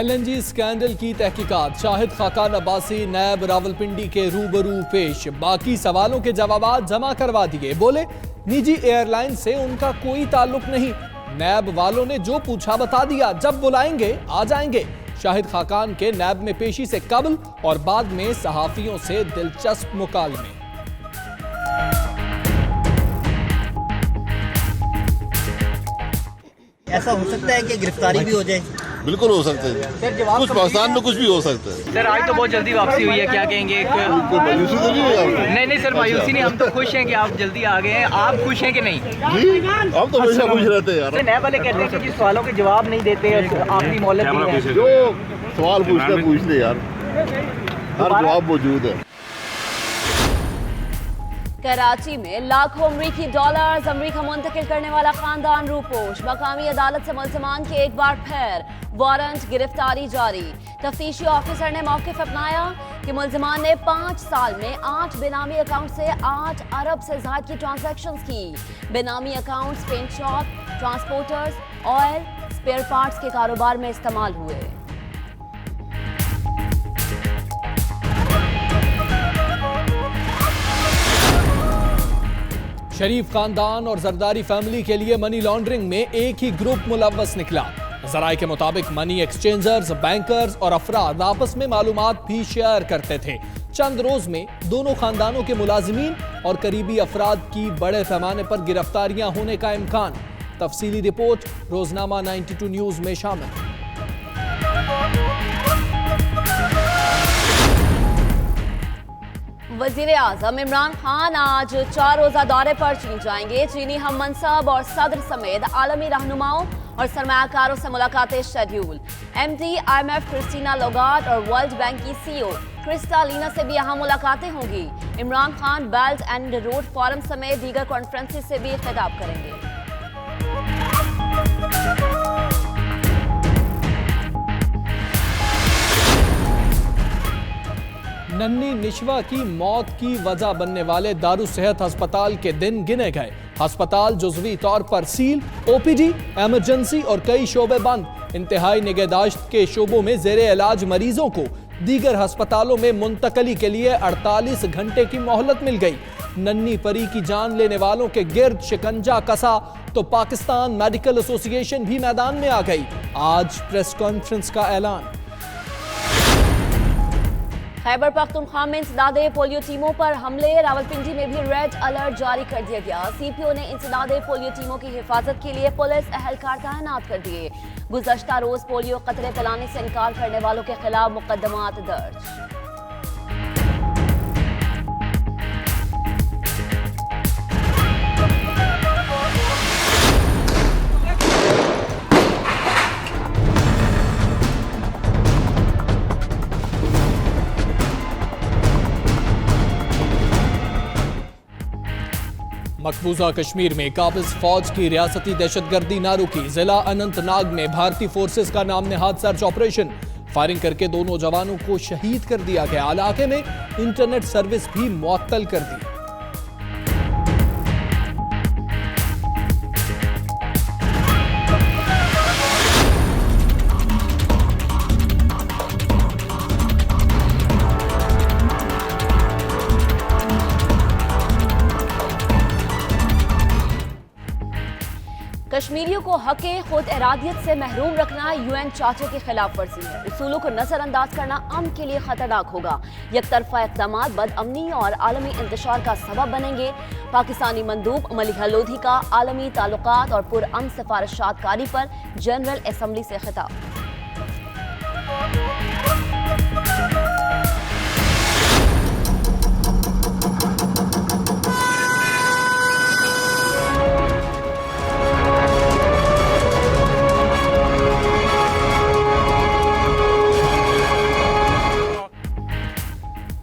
LNG scandal की तहकीकात, शाहिद खाकान अब्बासी नैब रावलपिंडी के रूबरू पेश, बाकी सवालों के जवाब जमा करवा दिए। बोले निजी एयरलाइन से उनका कोई ताल्लुक नहीं, नैब वालों ने जो पूछा बता दिया, जब बुलाएंगे आ जाएंगे। शाहिद खाकान के नैब में पेशी से कबल और बाद में सहाफियों से दिलचस्प मुकालमे। ऐसा हो सकता है कि गिरफ्तारी भी हो जाए? बिल्कुल हो सकता है सर, कुछ पाकिस्तान में कुछ भी हो सकता है सर। आज तो बहुत जल्दी वापसी हुई है, क्या कहेंगे? कोई मायूसी तो नहीं है आपको? नहीं सर, मायूसी नहीं, हम तो खुश हैं कि आप जल्दी आ गए हैं। आप खुश हैं कि नहीं? जी, हम तो हमेशा खुश रहते हैं यार। नए वाले कहते हैं कि सवालों के जवाब नहीं देते, आखिरी मोहलत दी है। जो सवाल पूछते यार, हर जवाब मौजूद है। कराची में लाखों अमरीकी डॉलर्स अमरीका मुंतकिल करने वाला खानदान रूपोश, मकामी अदालत से मुल्ज़िमान के एक बार फिर वारंट गिरफ्तारी जारी। तफ्तीशी ऑफिसर ने मौक़िफ़ अपनाया कि मुल्ज़िमान ने 5 साल में 8 बेनामी अकाउंट से 8 अरब से ज़ायद की ट्रांजैक्शंस की। Benami accounts paint shop, transporters, oil, spare parts के कारोबार में इस्तेमाल हुए। शरीफ खानदान और जरदारी फैमिली के लिए मनी लॉन्ड्रिंग में एक ही ग्रुप मुलव्वस निकला। जराये के मुताबिक मनी एक्सचेंजर्स, बैंकर्स और अफराद आपस में मालूमात भी शेयर करते थे। चंद रोज में दोनों खानदानों के मुलाजिमीन और करीबी अफराद की बड़े पैमाने पर गिरफ्तारियां होने का इम्कान। तफसीली रिपोर्ट रोजनामा 92 न्यूज में शामिल। वज़ीर-ए-आज़म इमरान खान आज 4 रोज़ा दौरे पर चीन जाएंगे। चीनी हम मनसब और सदर समेत आलमी रहनुमाओं और सरमायाकारों से मुलाकातें शेड्यूल। MD IMF क्रिस्टीना लोगार्ड और वर्ल्ड बैंक की CEO क्रिस्टालिना से भी यहाँ मुलाकातें होंगी। Imran Khan belt and road forum समेत दीगर कॉन्फ्रेंसेस से भी खिताब करेंगे। नन्ही निशवा की मौत की वजह बनने वाले दारू सेहत अस्पताल के दिन गिने गए। अस्पताल जुज़वी तौर पर सील, OPD, एमरजेंसी और कई शोबे बंद। इंतहाई निगहदाश्त के शोबों में ज़ेरे इलाज मरीजों को दीगर अस्पतालों में मुंतकली के लिए 48 घंटे की मोहलत मिल गई। नन्ही परी की जान लेने वालों के गिर्द शिकंजा कसा तो पाकिस्तान मेडिकल एसोसिएशन भी मैदान में आ गई। आज प्रेस कॉन्फ्रेंस का ऐलान। खैबर पख्तूनख्वा में इंसदादे पोलियो टीमों पर हमले, रावलपिंडी में भी रेड अलर्ट जारी कर दिया गया। CPO ने इंसदादे पोलियो टीमों की हिफाजत के लिए पुलिस अहलकार तैनात कर दिए। गुज़श्ता रोज पोलियो कतरे पिलाने से इनकार करने वालों के खिलाफ मुकदमात दर्ज। मकबूजा कश्मीर में काबिज फौज की रियासती दहशतगर्दी ना रुकी। जिला अनंतनाग में भारतीय फोर्सेस का नाम नेहाद सर्च ऑपरेशन, फायरिंग करके 2 नौजवानों को शहीद कर दिया गया। इलाके में इंटरनेट सर्विस भी मुअत्तल कर दी। कश्मीरियों को हक़ खुद इरादियत से महरूम रखना UN चार्टर की खिलाफ वर्जी है। उसूलों को नजरअंदाज करना अमन के लिए खतरनाक होगा। यकतरफा इक़दामात बदअमनी और आलमी इंतशार का सबब बनेंगे। पाकिस्तानी मंदूब मलिहा लोधी का आलमी ताल्लुकात और पुरअमन सिफारिशातकारी पर जनरल असम्बली से खिताब।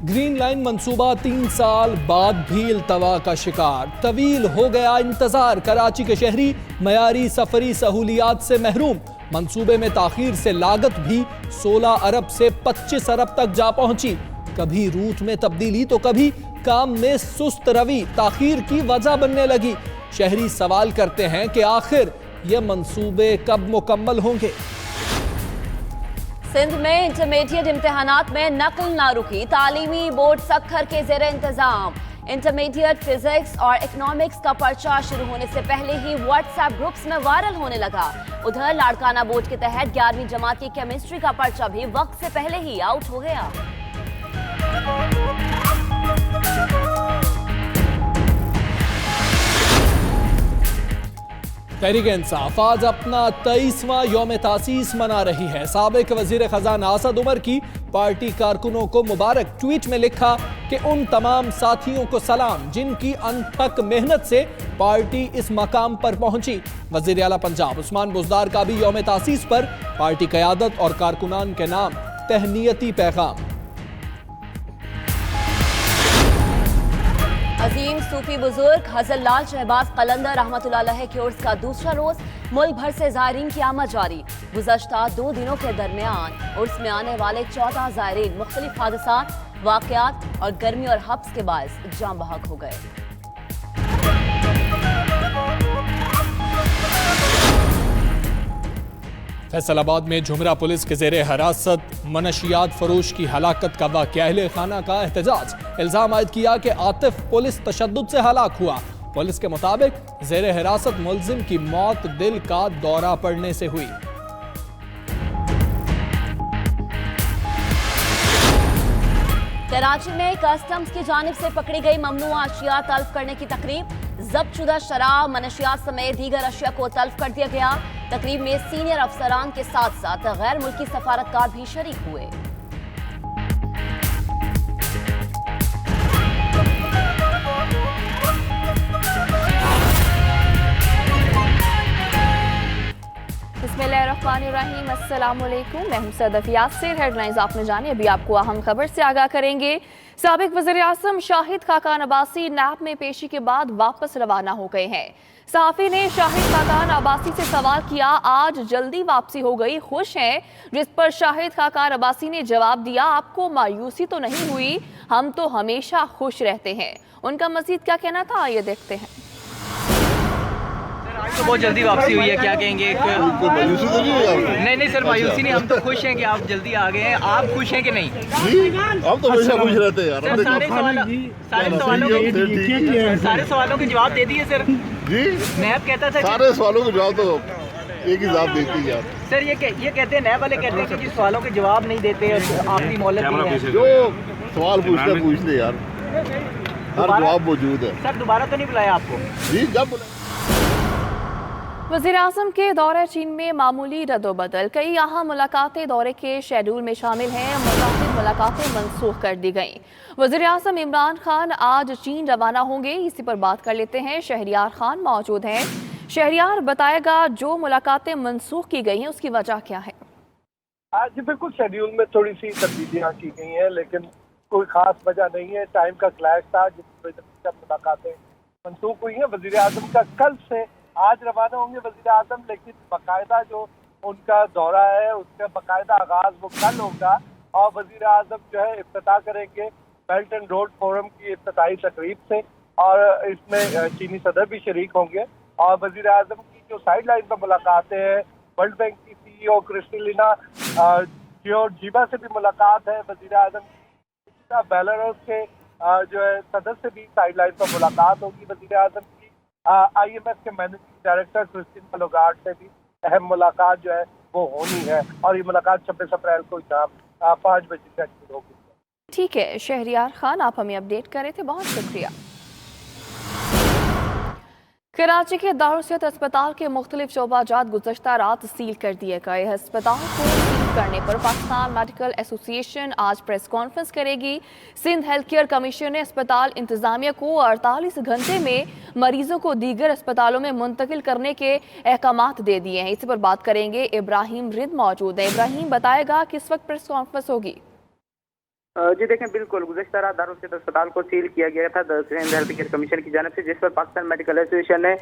ग्रीन लाइन मंसूबा 3 साल बाद भी इल्तवा का शिकार। तवील हो गया इंतजार, कराची के शहरी मयारी सफरी सहूलियात से महरूम। मंसूबे में ताखीर से लागत भी 16 अरब से 25 अरब तक जा पहुंची। कभी रूट में तब्दीली तो कभी काम में सुस्त रवि ताखीर की वजह बनने लगी। शहरी सवाल करते हैं कि आखिर ये मंसूबे कब मुकम्मल होंगे। सिंध में इंटरमीडिएट इम्तिहानात में नकल ना रुकी, तालीमी बोर्ड सक्खर के जेर इंतजाम। इंटरमीडिएट फिजिक्स और इकोनॉमिक्स का पर्चा शुरू होने से पहले ही व्हाट्सएप ग्रुप्स में वायरल होने लगा। उधर लाड़काना बोर्ड के तहत 11वीं जमात की केमिस्ट्री का पर्चा भी वक्त से पहले ही आउट हो गया। तहरीक-ए-इंसाफ आज अपना 23वां यौम तासीस मना रही है। साबिक वजीर खजाना असद उमर की पार्टी कारकुनों को मुबारक ट्वीट में लिखा कि उन तमाम साथियों को सलाम जिनकी अनथक मेहनत से पार्टी इस मकाम पर पहुंची। वजीर आला पंजाब उस्मान बुज़दार का भी यौम तासीस पर पार्टी क़यादत और कारकुनान के नाम तहनीयती पैगाम। अजीम सूफी बुजुर्ग हज़रत लाल शहबाज कलंदर रहमतुल्लाह अलैह के उर्स का दूसरा रोज मुल्क भर से ज़ायरीन की आमद जारी। गुज़श्ता 2 दिनों के दरमियान उर्स में आने वाले 14 ज़ायरीन मुख्तलिफ हादसात, वाक़यात और गर्मी और हब्स के बायस जान बहक हो गए। फैसलाबाद में झुमरा पुलिस के जेर हरासत मनशियात फरोश की हलाकत का वाक़या, अहले खाना का एहतजाज। इल्जाम आयद किया कि आतिफ पुलिस तशद्दुद से हलाक हुआ। पुलिस के मुताबिक जेर हिरासत मुलजिम की मौत दिल का दौरा पड़ने से हुई। कराची में कस्टम्स की जानिब से पकड़ी गई ममनुआ अशिया तल्फ करने की तकरीब। जब्तशुदा शराब, मनशियात समेत दीगर अशिया को तल्फ कर दिया गया। तकरीब में सीनियर अफसरान के साथ साथ गैर मुल्की सफारतकार भी शरीक हुए। बिस्मिल्लाहिर्रहमानिर्रहीम, अस्सलाम वालेकुम। मैं हूं सदफ यासिर। हेडलाइंस आपने जाने, अभी आपको अहम खबर से आगाह करेंगे। साबिक वज़ीर आज़म शाहिद खाकान अब्बासी नैब में पेशी के बाद वापस रवाना हो गए हैं। सहाफ़ी ने शाहिद खाकान अब्बासी से सवाल किया, आज जल्दी वापसी हो गई, खुश हैं? जिस पर शाहिद खाकान अब्बासी ने जवाब दिया, आपको मायूसी तो नहीं हुई, हम तो हमेशा खुश रहते हैं। उनका मज़ीद क्या कहना था, आइए देखते हैं। तो बहुत जल्दी वापसी हुई है, क्या कहेंगे? मायूसी तो नहीं है? नहीं सर, मायूसी नहीं, हम तो खुश हैं कि आप जल्दी आ गए हैं। आप खुश हैं कि नहीं? जी, हम तो हमेशा खुश रहते हैं यार। सर, सारे सवालों के जवाब दे दिए सर। जी, नैब कहता था सारे सवालों के जवाब तो एक ही जवाब देती है यार। सर, ये कहते हैं, नैब वाले कहते हैं कि जिस सवालों के जवाब नहीं देते आखिरी मोहलत दी है। जो सवाल पूछते यार, हर जवाब मौजूद है। सर, दोबारा तो नहीं बुलाया आपको? जी, जब वज़ीर आज़म के दौरे चीन में मामूली रद्दोबदल, कई अहम मुलाकातें दौरे के शेड्यूल में शामिल हैं। मुताबिक मुलाकातें मनसूख कर दी गईं। वज़ीर आज़म इमरान खान आज चीन रवाना होंगे, इसी पर बात कर लेते हैं। शहरियार खान मौजूद हैं। शहरियार, बताएगा जो मुलाकातें मनसूख की गई हैं उसकी वजह क्या है? आज बिल्कुल शेड्यूल में थोड़ी सी तब्दीलियाँ की गई हैं, लेकिन कोई ख़ास वजह नहीं है। टाइम का क्लैश था जिस वजह से मुलाकातें मनसूख हुई हैं। वज़ीर आज़म का कल से आज रवाना होंगे वज़ीर आज़म, लेकिन बाकायदा जो उनका दौरा है उसका बाकायदा आगाज़ वो कल होगा और वज़ीर आज़म जो है इफ्तिताह करेंगे बेल्ट एंड रोड फोरम की इफ्तिताही तकरीब से, और इसमें चीनी सदर भी शरीक होंगे। और वज़ीर आज़म की जो साइड लाइन पर मुलाकातें हैं, वर्ल्ड बैंक की CEO क्रिस्टलिना जियोर्जीवा से भी मुलाकात है वज़ीर आज़म की। बेलारूस के जो है सदर से भी साइड लाइन पर मुलाकात होगी वज़ीर आज़म की। IMF के मैनेजिंग डायरेक्टर क्रिस्टीना लोगार्ड से भी अहम मुलाकात जो है वो होनी है, और ये मुलाकात 26 अप्रैल को शाम 5 बजे तक होगी। ठीक है शहरियार खान, आप हमें अपडेट कर रहे थे, बहुत शुक्रिया। कराची के दारुल-सेहत अस्पताल के मुख्तलिफ शोबाजात गुज़श्ता रात सील कर दिए गए। अस्पताल को सील करने पर पाकिस्तान मेडिकल एसोसिएशन आज प्रेस कॉन्फ्रेंस करेगी। सिंध हेल्थ केयर कमीशन ने अस्पताल इंतजामिया को 48 घंटे में मरीजों को दीगर अस्पतालों में मुंतकिल करने के अहकामात दे दिए हैं। इसी पर बात करेंगे। इब्राहिम रिद मौजूद है। इब्राहिम, बताएगा किस वक्त प्रेस कॉन्फ्रेंस होगी? जी देखें, बिल्कुल गुज़श्ता रात दारुल-सेहत अस्पताल को सील किया गया था सिंध हेल्थ केयर कमीशन की जानिब से, जिस पर पाकिस्तान मेडिकल एसोसिएशन ने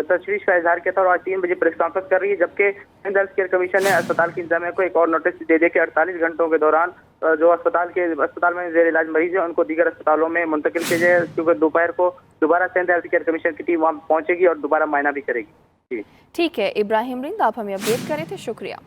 तशवीश का इजहार किया था और आज 3 बजे प्रेस कॉन्फ्रेंस कर रही है। जबकि सिंध हेल्थ केयर कमीशन ने अस्पताल की इंतजामिया को एक और नोटिस दे दिया कि 48 घंटों के दौरान जो अस्पताल में जेर इलाज मरीज है उनको दीगर अस्पतालों में मुंतकिल किया जाए, क्योंकि दोपहर को दोबारा सिंध हेल्थ केयर कमीशन की टीम वहाँ पहुँचेगी और दोबारा मायना भी करेगी। ठीक है इब्राहिम रिंद, आप हमें अपडेट कर रहे थे, शुक्रिया।